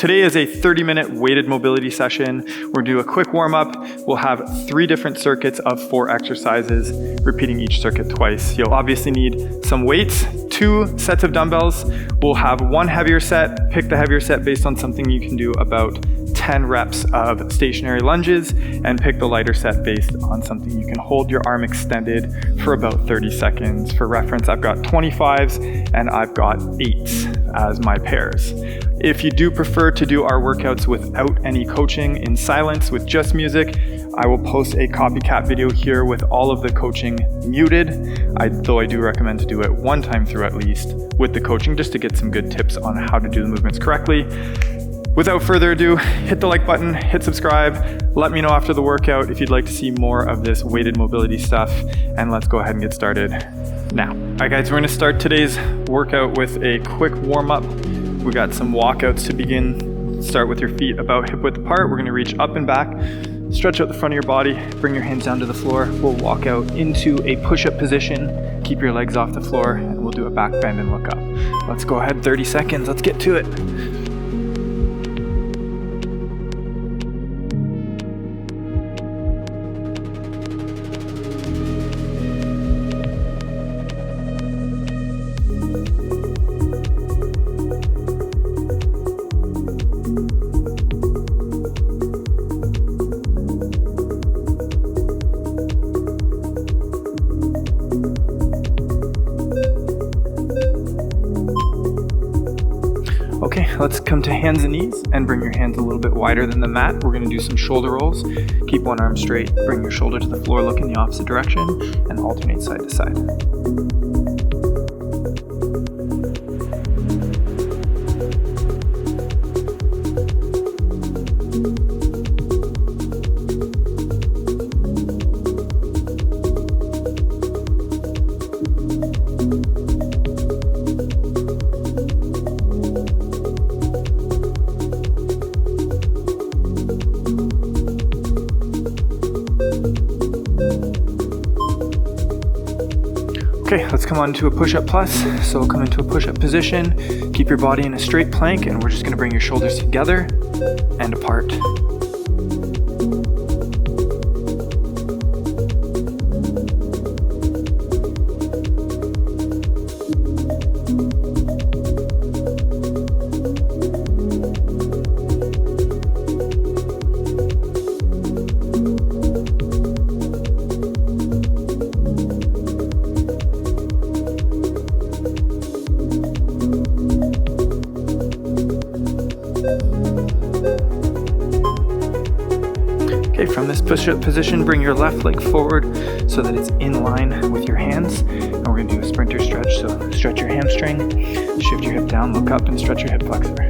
today is a 30-minute weighted mobility session. We're gonna do a quick warm-up. We'll have 3 different circuits of 4 exercises, repeating each circuit twice. You'll obviously need some weights, 2 sets of dumbbells. We'll have 1 heavier set. Pick the heavier set based on something you can do about 10 reps of stationary lunges, and pick the lighter set based on something you can hold your arm extended for about 30 seconds. For reference, I've got 25s and I've got 8s as my pairs. If you do prefer to do our workouts without any coaching, in silence with just music, I will post a copycat video here with all of the coaching muted, though I do recommend to do it 1 time through at least with the coaching, just to get some good tips on how to do the movements correctly. Without further ado, hit the like button, hit subscribe, let me know after the workout if you'd like to see more of this weighted mobility stuff, and let's go ahead and get started now. All right guys, we're gonna start today's workout with a quick warm up. We got some walkouts to begin. Start with your feet about hip width apart. We're gonna reach up and back, stretch out the front of your body, bring your hands down to the floor. We'll walk out into a push-up position, keep your legs off the floor, and we'll do a back bend and look up. Let's go ahead, 30 seconds, let's get to it. Okay, let's come to hands and knees and bring your hands a little bit wider than the mat. We're gonna do some shoulder rolls. Keep one arm straight, bring your shoulder to the floor, look in the opposite direction, and alternate side to side. Okay, let's come on to a push-up plus. So we'll come into a push-up position, keep your body in a straight plank, and we're just gonna bring your shoulders together and apart. From this push-up position, bring your left leg forward so that it's in line with your hands. And we're gonna do a sprinter stretch. So stretch your hamstring, shift your hip down, look up, and stretch your hip flexor.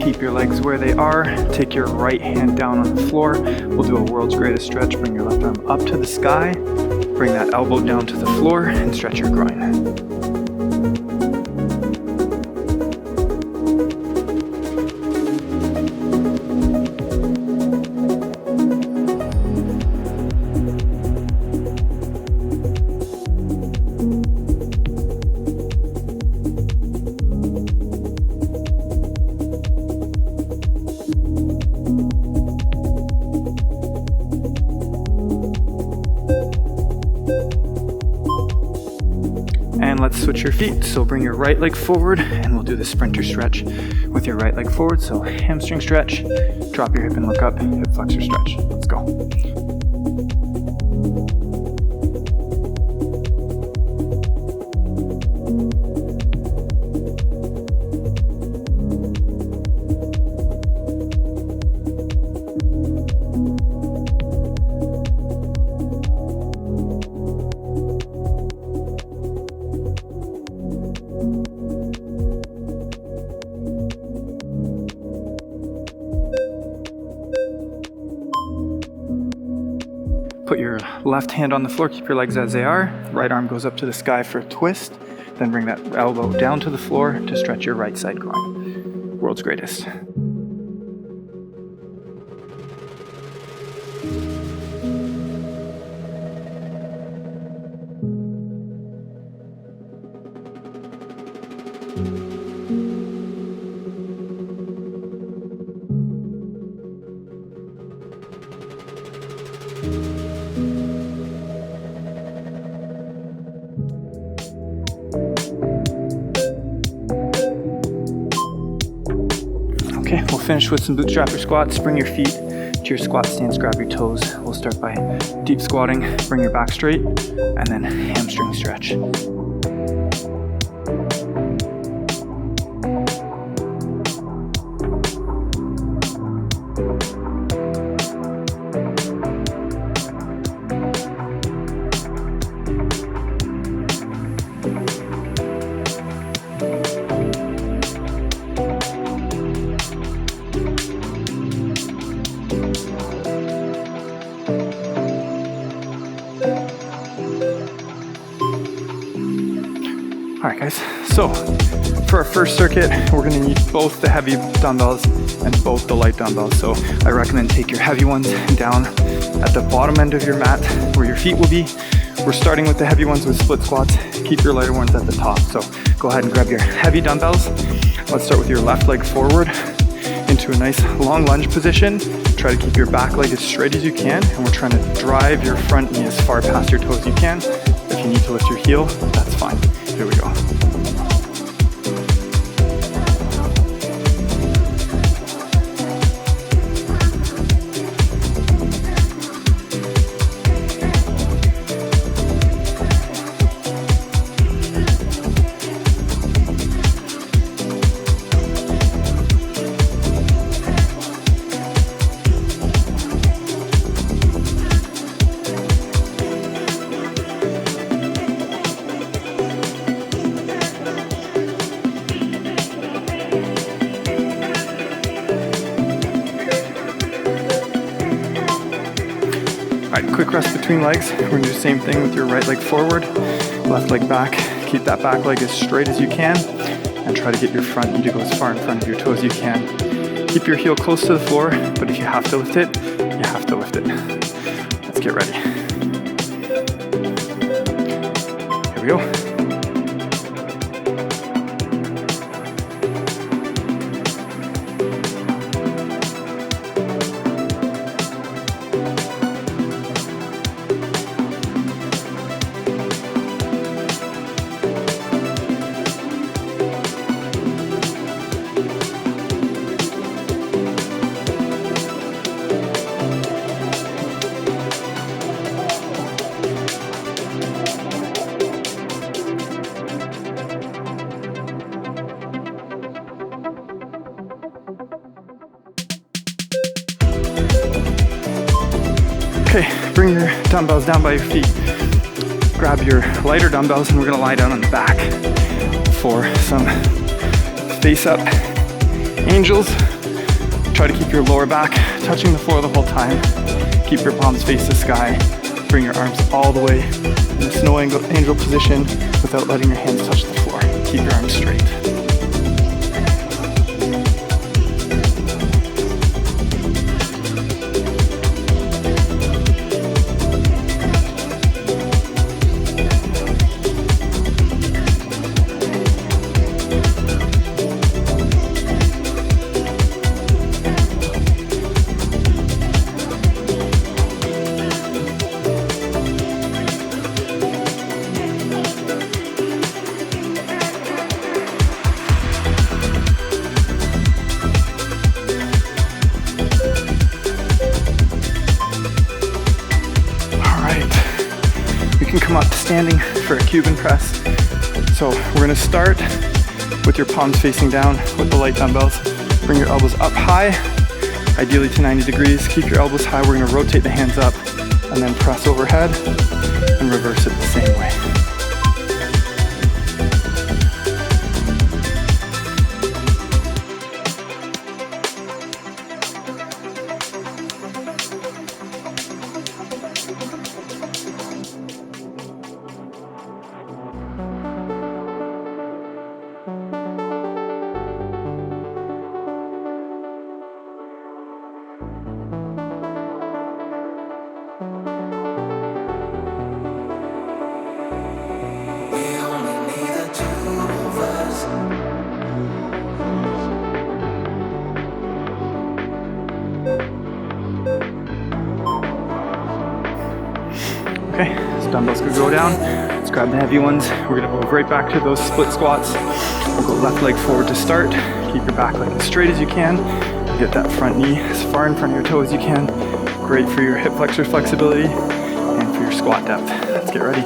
Keep your legs where they are. Take your right hand down on the floor. We'll do a world's greatest stretch. Bring your left arm up to the sky. Bring that elbow down to the floor and stretch your groin. And let's switch your feet. So bring your right leg forward and we'll do the sprinter stretch with your right leg forward. So hamstring stretch, drop your hip and look up, hip flexor stretch. Let's go. Left hand on the floor, keep your legs as they are. Right arm goes up to the sky for a twist. Then bring that elbow down to the floor to stretch your right side groin. World's greatest. Okay, we'll finish with some bootstrapper squats. Bring your feet to your squat stance, grab your toes. We'll start by deep squatting, bring your back straight, and then hamstring stretch. Alright guys, so for our first circuit, we're going to need both the heavy dumbbells and both the light dumbbells. So I recommend take your heavy ones down at the bottom end of your mat where your feet will be. We're starting with the heavy ones with split squats. Keep your lighter ones at the top. So go ahead and grab your heavy dumbbells. Let's start with your left leg forward into a nice long lunge position. Try to keep your back leg as straight as you can, and we're trying to drive your front knee as far past your toes as you can. If you need to lift your heel, that's fine. Here we go. Alright, quick rest between legs. We're going to do the same thing with your right leg forward, left leg back. Keep that back leg as straight as you can and try to get your front knee to go as far in front of your toes as you can. Keep your heel close to the floor, but if you have to lift it, you have to lift it. Let's get ready. Here we go. Okay, bring your dumbbells down by your feet. Grab your lighter dumbbells and we're gonna lie down on the back for some face up angels. Try to keep your lower back touching the floor the whole time. Keep your palms face the sky. Bring your arms all the way in the snow angel position without letting your hands touch the floor. Keep your arms straight. Can come up to standing for a Cuban press. So we're gonna start with your palms facing down with the light dumbbells. Bring your elbows up high, ideally to 90 degrees. Keep your elbows high. We're gonna rotate the hands up and then press overhead and reverse it the same way. dumbbells could go down. Let's grab the heavy ones. We're gonna move right back to those split squats. We'll go left leg forward to start. Keep your back leg as straight as you can. Get that front knee as far in front of your toe as you can. Great for your hip flexor flexibility and for your squat depth. Let's get ready.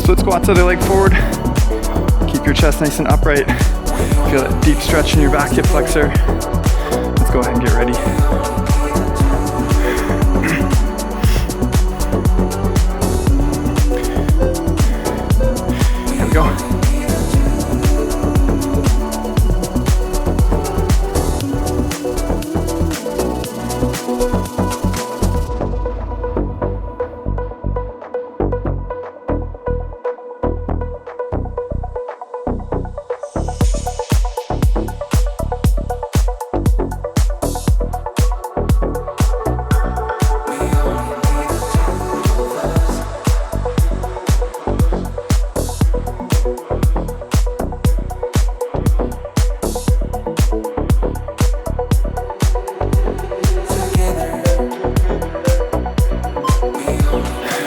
Split squats, other leg forward. Keep your chest nice and upright. Feel that deep stretch in your back hip flexor. Let's go ahead and get ready. Here we go.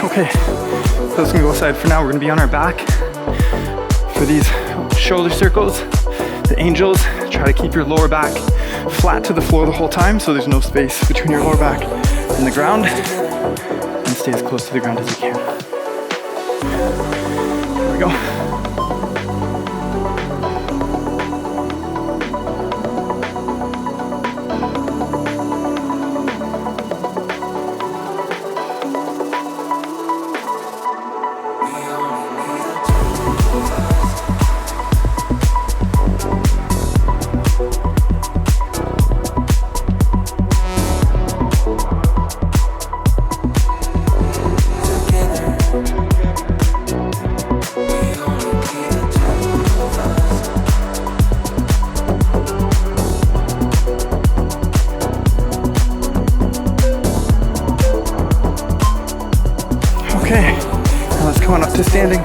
Okay, so this can go aside for now. We're gonna be on our back for these shoulder circles. The angels, try to keep your lower back flat to the floor the whole time so there's no space between your lower back and the ground, and stay as close to the ground as you can. Here we go. Okay, now let's come on up to standing.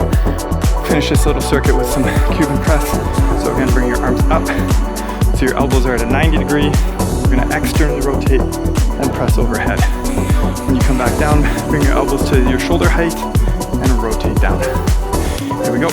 Finish this little circuit with some Cuban press. So we're gonna bring your arms up. So your elbows are at a 90 degree. We're gonna externally rotate and press overhead. When you come back down, bring your elbows to your shoulder height and rotate down. Here we go.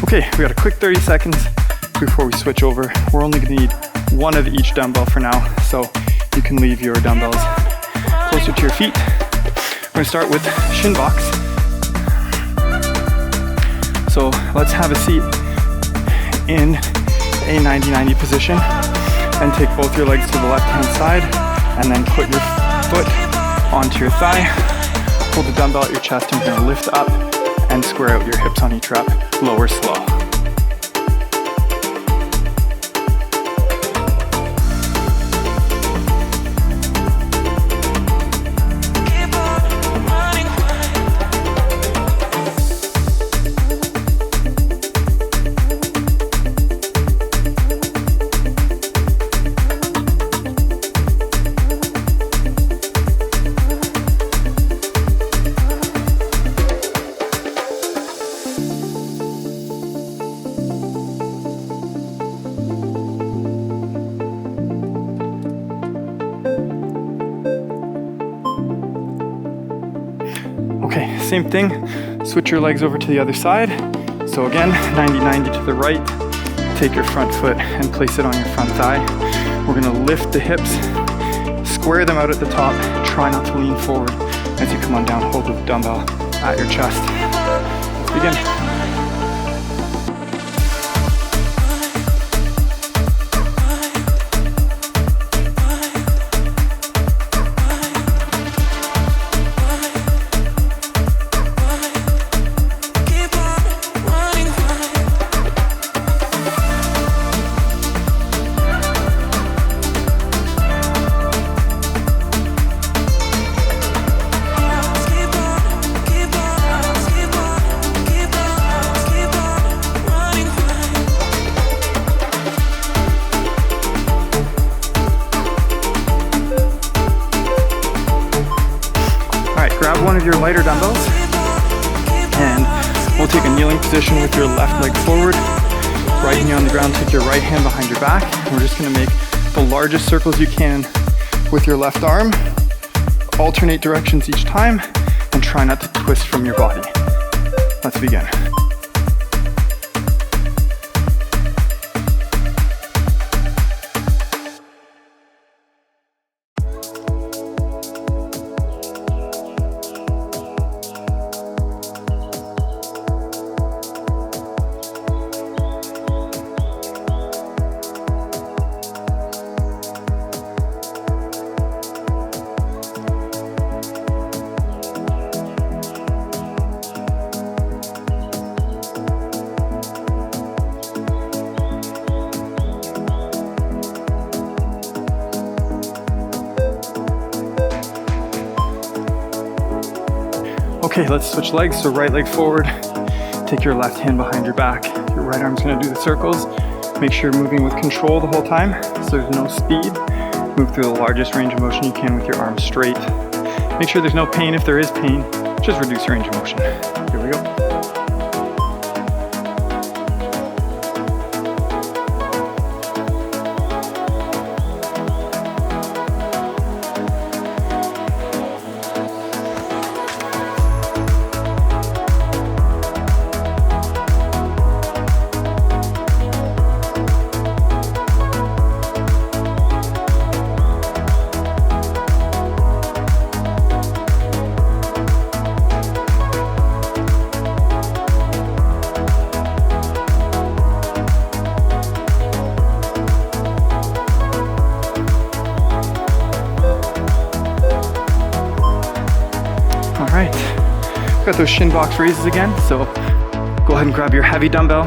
Okay, we got a quick 30 seconds before we switch over. We're only gonna need one of each dumbbell for now, so you can leave your dumbbells closer to your feet. We're gonna start with Shinbox. So let's have a seat in a 90-90 position and take both your legs to the left-hand side and then put your foot onto your thigh. Hold the dumbbell at your chest and we're gonna lift up and square out your hips on each rep, lower slow. same thing, switch your legs over to the other side. So again, 90-90 to the right. Take your front foot and place it on your front thigh. We're gonna lift the hips, square them out at the top. Try not to lean forward. As you come on down, hold the dumbbell at your chest. Let's begin. Grab one of your lighter dumbbells and we'll take a kneeling position with your left leg forward, right knee on the ground, take your right hand behind your back. We're just gonna make the largest circles you can with your left arm, alternate directions each time, and try not to twist from your body. Let's begin. Okay, let's switch legs. So right leg forward, take your left hand behind your back. Your right arm's gonna do the circles. Make sure you're moving with control the whole time, so there's no speed. Move through the largest range of motion you can with your arms straight. Make sure there's no pain. If there is pain, just reduce your range of motion. Here we go. Alright, got those Shinbox raises again, so go ahead and grab your heavy dumbbell,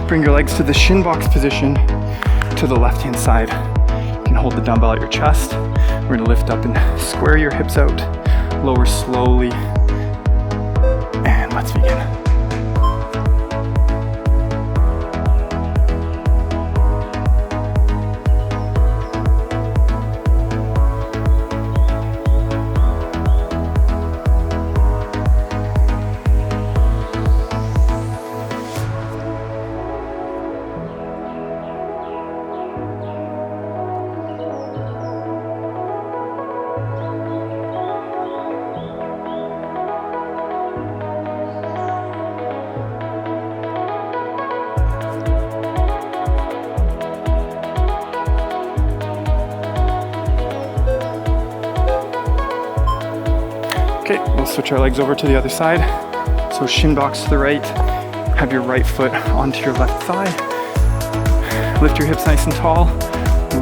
bring your legs to the Shinbox position to the left hand side. You can hold the dumbbell at your chest. We're going to lift up and square your hips out, lower slowly, and let's begin. Okay, we'll switch our legs over to the other side. So Shinbox to the right, have your right foot onto your left thigh. Lift your hips nice and tall,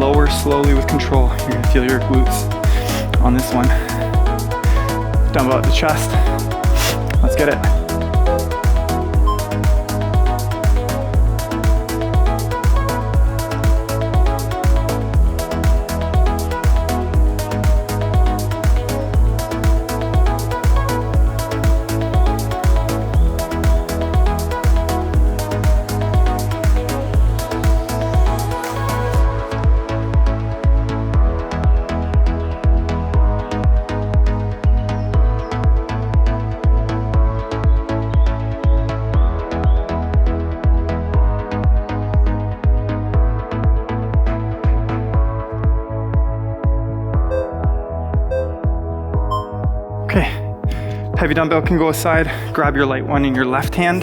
lower slowly with control. You're gonna feel your glutes on this one. Dumbbell at the chest, let's get it. Heavy dumbbell can go aside. Grab your light one in your left hand.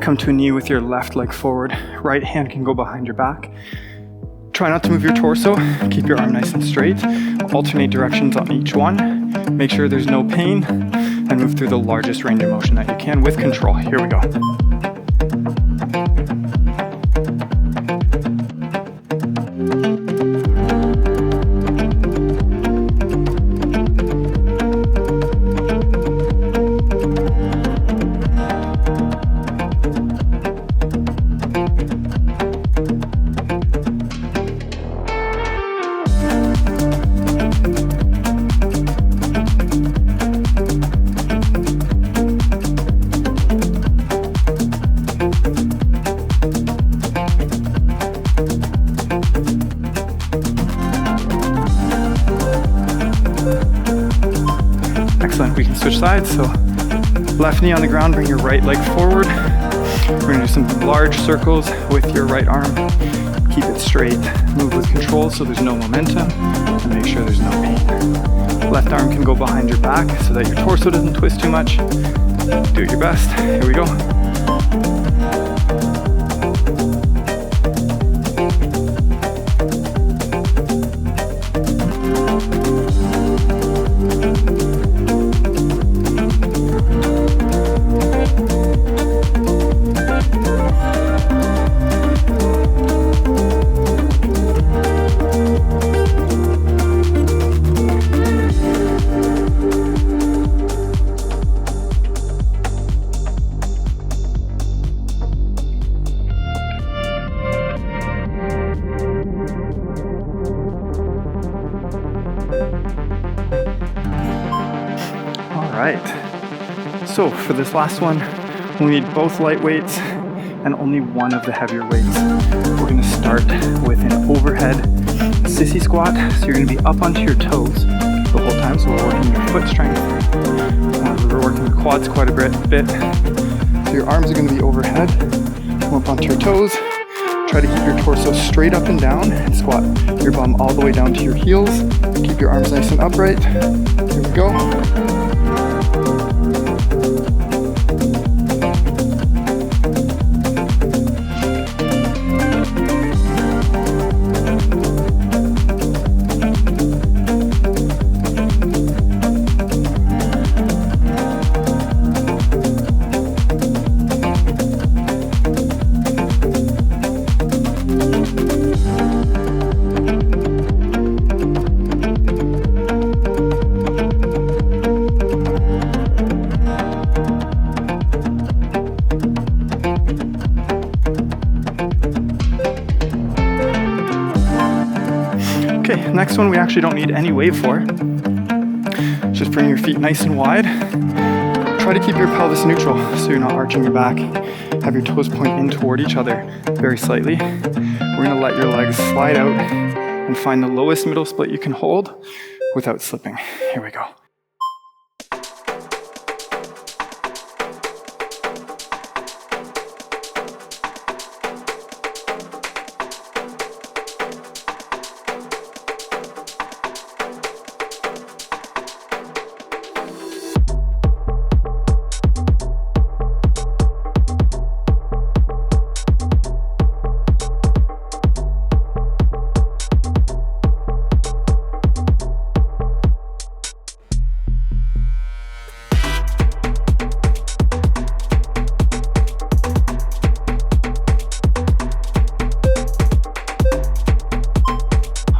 Come to a knee with your left leg forward. Right hand can go behind your back. Try not to move your torso. Keep your arm nice and straight. Alternate directions on each one. Make sure there's no pain, and move through the largest range of motion that you can with control. Here we go. Excellent, we can switch sides. So left knee on the ground, bring your right leg forward. We're gonna do some large circles with your right arm. Keep it straight, move with control so there's no momentum, and make sure there's no pain. Left arm can go behind your back so that your torso doesn't twist too much. Do your best, here we go. Alright, so for this last one, we need both light weights and only one of the heavier weights. We're going to start with an overhead sissy squat. So you're going to be up onto your toes the whole time, so we're working your foot strength. We're working your quads quite a bit. So your arms are going to be overhead, come up onto your toes. Try to keep your torso straight up and down and squat your bum all the way down to your heels. Keep your arms nice and upright. Here we go. Okay, next one we actually don't need any weight for. Just bring your feet nice and wide. Try to keep your pelvis neutral so you're not arching your back. Have your toes point in toward each other very slightly. We're gonna let your legs slide out and find the lowest middle split you can hold without slipping. Here we go.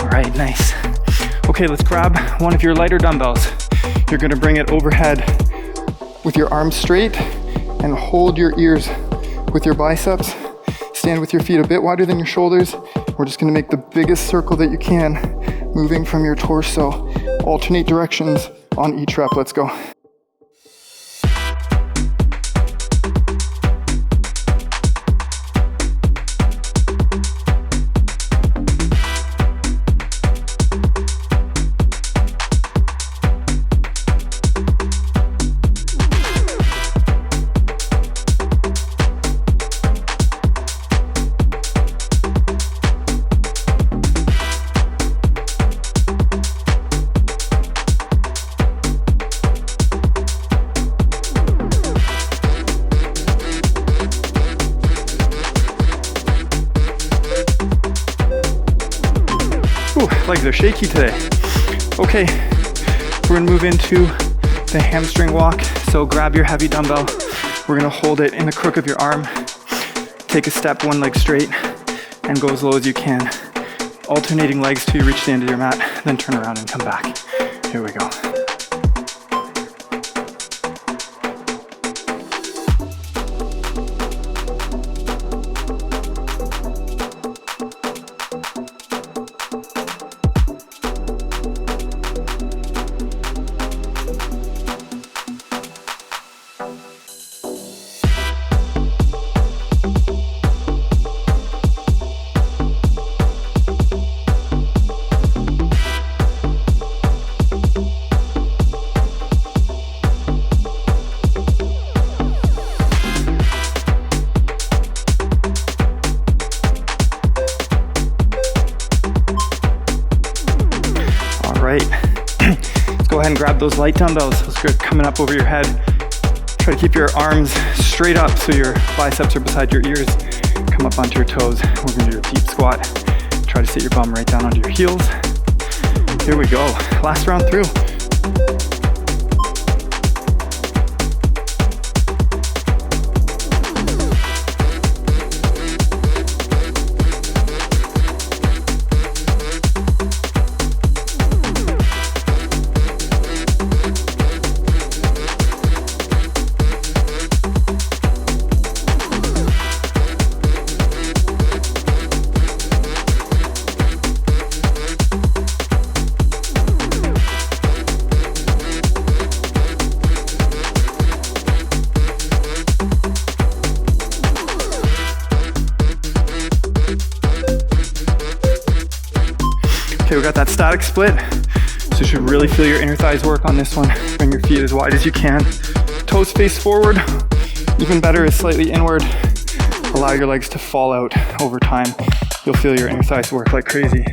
Alright, nice. Okay, let's grab one of your lighter dumbbells. You're gonna bring it overhead with your arms straight and hold your ears with your biceps. Stand with your feet a bit wider than your shoulders. We're just gonna make the biggest circle that you can, moving from your torso. Alternate directions on each rep. Let's go. legs are shaky today. Okay, we're gonna move into the hamstring walk. So grab your heavy dumbbell. We're gonna hold it in the crook of your arm. Take a step, one leg straight, and go as low as you can. Alternating legs till you reach the end of your mat, then turn around and come back. Here we go. Let's go ahead and grab those light dumbbells. Those are coming up over your head. Try to keep your arms straight up so your biceps are beside your ears. Come up onto your toes. We're gonna do a deep squat. Try to sit your bum right down onto your heels. Here we go. Last round through. Okay, we got that static split. So you should really feel your inner thighs work on this one. Bring your feet as wide as you can. Toes face forward. Even better is slightly inward. Allow your legs to fall out over time. You'll feel your inner thighs work like crazy.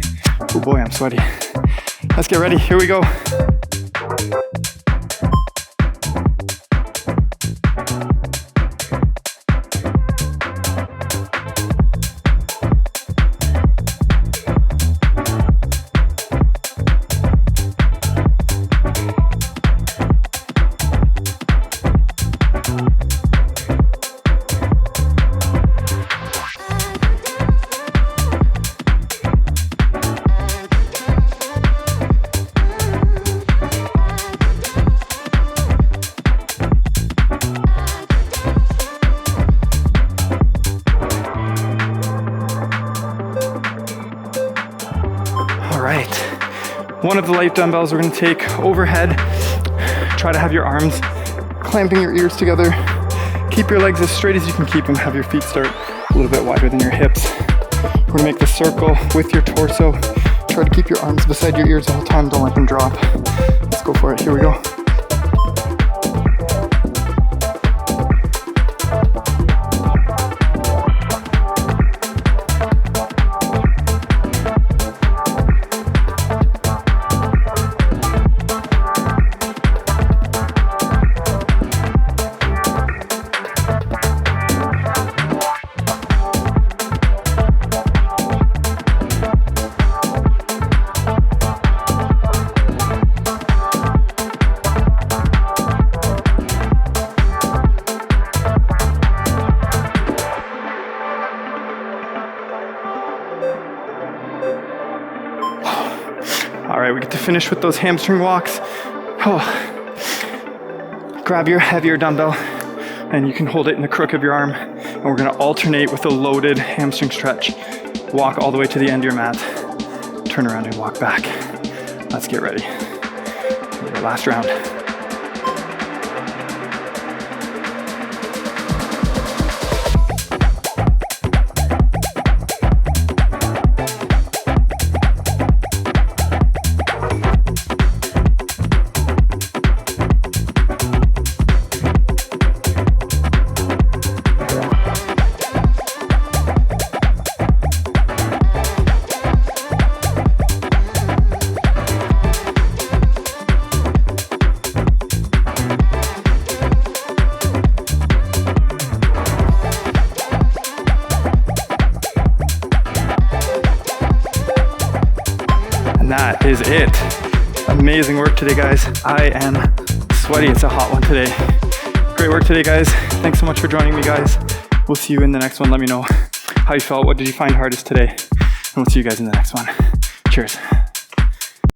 Oh boy, I'm sweaty. Let's get ready, here we go. One of the light dumbbells we're gonna take overhead. Try to have your arms clamping your ears together. Keep your legs as straight as you can keep them. Have your feet start a little bit wider than your hips. We're gonna make the circle with your torso. Try to keep your arms beside your ears the whole time. Don't let them drop. Let's go for it, here we go. All right, we get to finish with those hamstring walks. Oh. Grab your heavier dumbbell and you can hold it in the crook of your arm. And we're gonna alternate with a loaded hamstring stretch. Walk all the way to the end of your mat. Turn around and walk back. Let's get ready. Last round. And that is it. Amazing work today, guys. I am sweaty. It's a hot one today. Great work today, guys. Thanks so much for joining me, guys. We'll see you in the next one. Let me know how you felt. What did you find hardest today? And we'll see you guys in the next one. Cheers.